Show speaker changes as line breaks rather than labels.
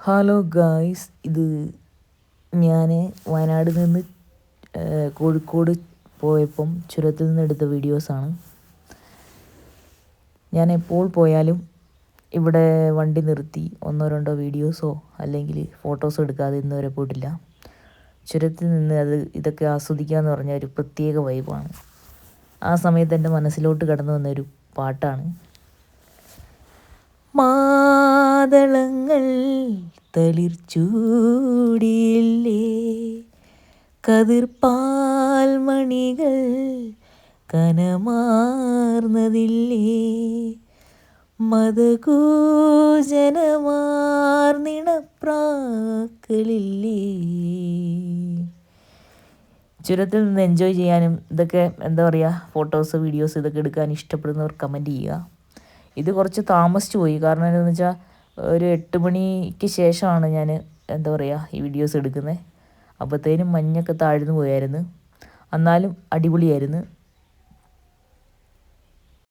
Hello guys, ഇത് ഞാൻ വയനാട് നിന്ന് കോഴിക്കോട് പോയപ്പം ചുരത്തിൽ നിന്ന് എടുത്ത വീഡിയോസാണ്. ഞാൻ എപ്പോൾ പോയാലും ഇവിടെ വണ്ടി നിർത്തി ഒന്നോ രണ്ടോ വീഡിയോസോ അല്ലെങ്കിൽ ഫോട്ടോസോ എടുക്കാതെ ഇന്ന് വരെ പോയിട്ടില്ല. ചുരത്തിൽ നിന്ന് ഇതൊക്കെ ആസ്വദിക്കുക എന്ന് പറഞ്ഞാൽ ഒരു പ്രത്യേക വൈബാണ്. ആ സമയത്ത് എൻ്റെ മനസ്സിലോട്ട് കടന്നു വന്നൊരു പാട്ടാണ്. മാതളങ്ങൾ തളിർച്ചൂടിയില്ലേ, കതിർപ്പാൽ മണികൾ കനമാർന്നതില്ലേ, മതകൂജനമാർന്നിണപ്രാക്കളില്ലേ. ചുരത്തിൽ നിന്ന് എൻജോയ് ചെയ്യാനും ഇതൊക്കെ എന്താ പറയുക, ഫോട്ടോസ് വീഡിയോസ് ഇതൊക്കെ എടുക്കാൻ ഇഷ്ടപ്പെടുന്നവർ കമൻറ്റ് ചെയ്യുക. ഇത് കുറച്ച് താമസിച്ചു പോയി, കാരണം എന്താണെന്ന് വെച്ചാൽ ഒരു 8 മണിക്ക് ശേഷമാണ് ഞാൻ എന്താ പറയുക ഈ വീഡിയോസ് എടുക്കുന്നത്. അപ്പോഴത്തേനും മഞ്ഞൊക്കെ താഴ്ന്നു പോയായിരുന്നു. എന്നാലും അടിപൊളിയായിരുന്നു.